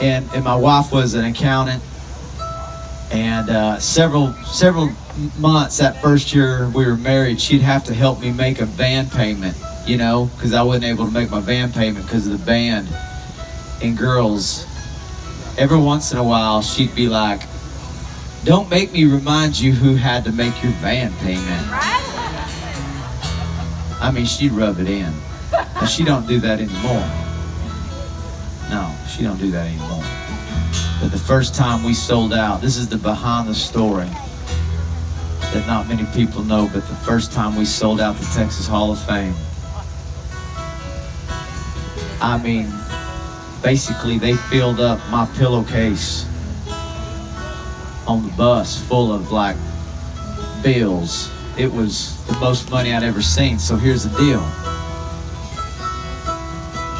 and my wife was an accountant. And several months that first year we were married, she'd have to help me make a van payment, you know, because I wasn't able to make my van payment because of the band. And girls, every once in a while, she'd be like, "Don't make me remind you who had to make your van payment." I mean, she'd rub it in. And she don't do that anymore. No, she don't do that anymore. But the first time we sold out, this is the behind the story that not many people know, but the first time we sold out the Texas Hall of Fame, I mean, basically they filled up my pillowcase on the bus full of like bills. It was the most money I'd ever seen. So here's the deal.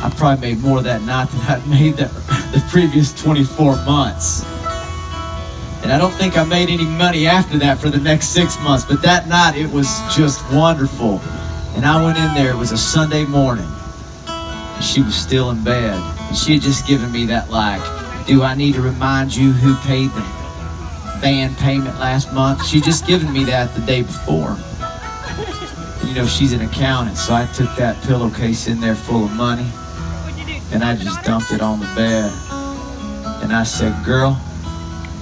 I probably made more that night than I'd made the previous 24 months. And I don't think I made any money after that for the next 6 months, but that night it was just wonderful. And I went in there, it was a Sunday morning, and she was still in bed. And she had just given me that like, "Do I need to remind you who paid the van payment last month?" She just given me that the day before. You know, she's an accountant, so I took that pillowcase in there full of money, and I just dumped it on the bed. And I said, "Girl,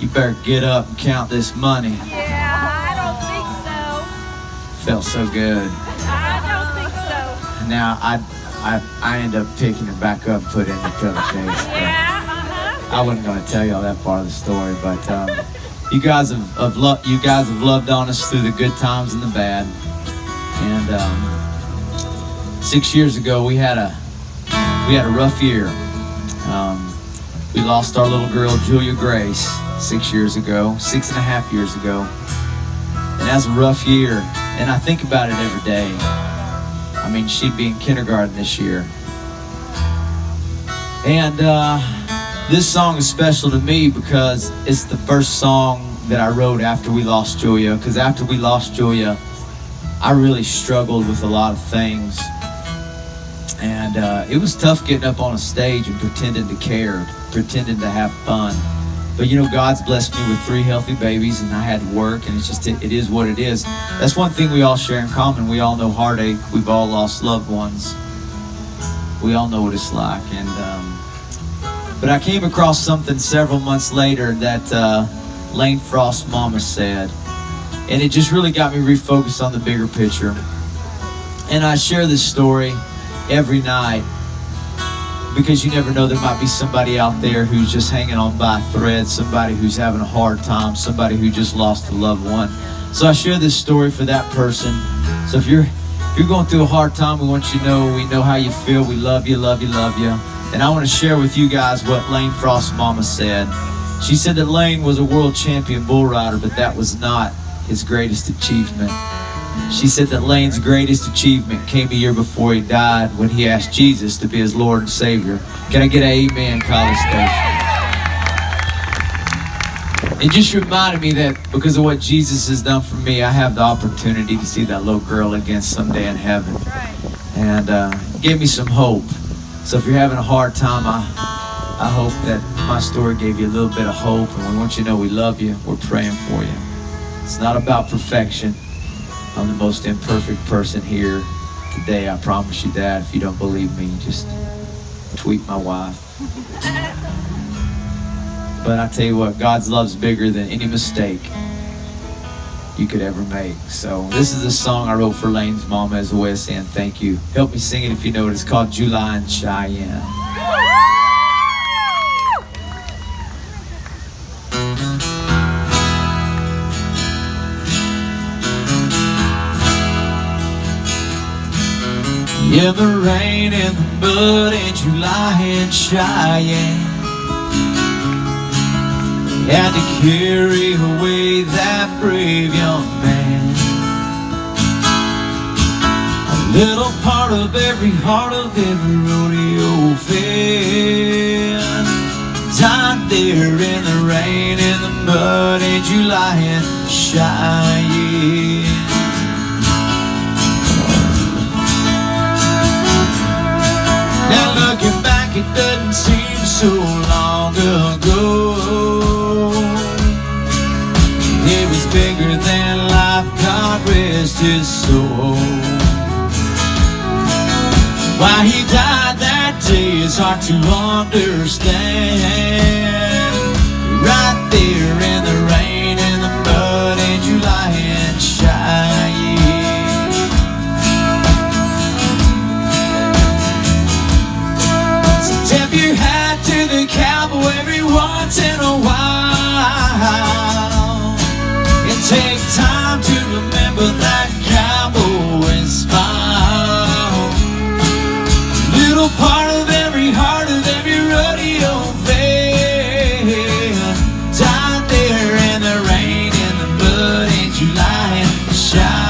you better get up and count this money." Yeah, I don't think so. Felt so good. I don't think so. Now I end up picking it back up and put it in the pillowcase. Yeah, I wasn't going to tell y'all that part of the story, but you guys have loved on us through the good times and the bad. And 6 years ago we had a rough year. We lost our little girl Julia Grace 6 years ago, 6.5 years ago. And that's a rough year. And I think about it every day. I mean, she'd be in kindergarten this year. And this song is special to me because it's the first song that I wrote after we lost Julia. Because after we lost Julia, I really struggled with a lot of things. And it was tough getting up on a stage and pretending to care, pretending to have fun. But you know, God's blessed me with 3 healthy babies, and I had to work, and it is what it is. That's one thing we all share in common. We all know heartache. We've all lost loved ones. We all know what it's like. And but I came across something several months later that Lane Frost's mama said, and it just really got me refocused on the bigger picture. And I share this story every night because you never know, there might be somebody out there who's just hanging on by a thread, somebody who's having a hard time, somebody who just lost a loved one. So I share this story for that person. So if you're going through a hard time, we want you to know we know how you feel. We love you, love you, love you. And I want to share with you guys what Lane Frost's mama said. She said that Lane was a world champion bull rider, but that was not his greatest achievement. She said that Lane's greatest achievement came a year before he died when he asked Jesus to be his Lord and Savior. Can I get an amen, College Station? It just reminded me that because of what Jesus has done for me, I have the opportunity to see that little girl again someday in heaven. And gave me some hope. So if you're having a hard time, I hope that my story gave you a little bit of hope. And we want you to know we love you. We're praying for you. It's not about perfection. I'm the most imperfect person here today. I promise you that. If you don't believe me, just tweet my wife. But I tell you what, God's love's bigger than any mistake you could ever make. So this is a song I wrote for Lane's mama as a way of saying thank you. Help me sing it if you know it. It's called July in Cheyenne. Yeah, the rain and the mud in July in Cheyenne had to carry away that brave young man. A little part of every heart of every rodeo fan died there in the rain and the mud in July in Cheyenne. Now looking back, it doesn't seem so long ago. got to understand. Right there in the rain and the mud in July and Cheyenne. So tip your hat to the cowboy every once in a while, and take time to remember that cowboy smile. Little part of every heart of every rodeo fan died there in the rain and the mud in July and Cheyenne.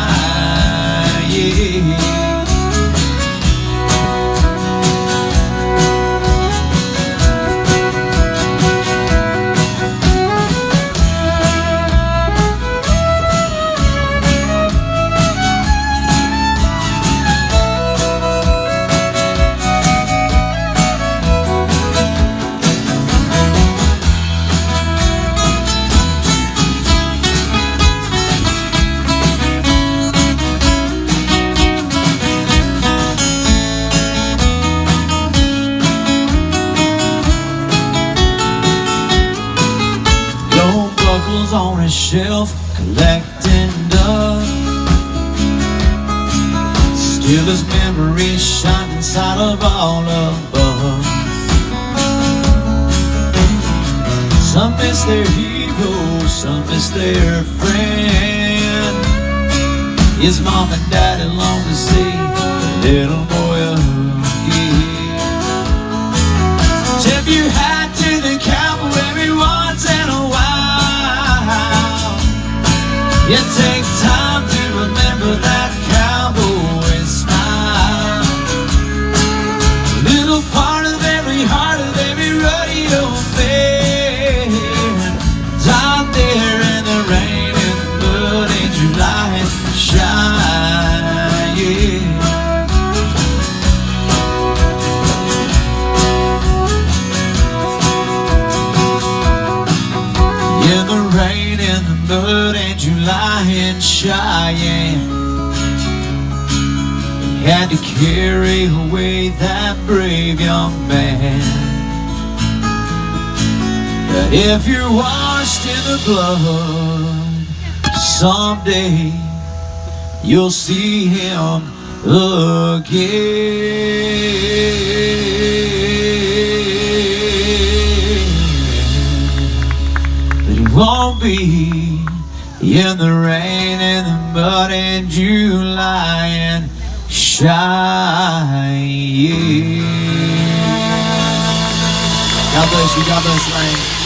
On a shelf collecting dust, still as memories shine inside of all of us. Some miss their hero, some miss their friend. His mom and daddy long to see the little boy again. Tip your hat to the cowboy every once in a while. You take time to remember that cowboy smile. Little part of every heart of every rodeo fan died there in the rain and the mud in July and Cheyenne. In the rain and the mud and July in Cheyenne, he had to carry away that brave young man. But if you're washed in the blood, someday you'll see him again. Won't be in the rain and the mud in July and Cheyenne. God bless you. God bless Lane.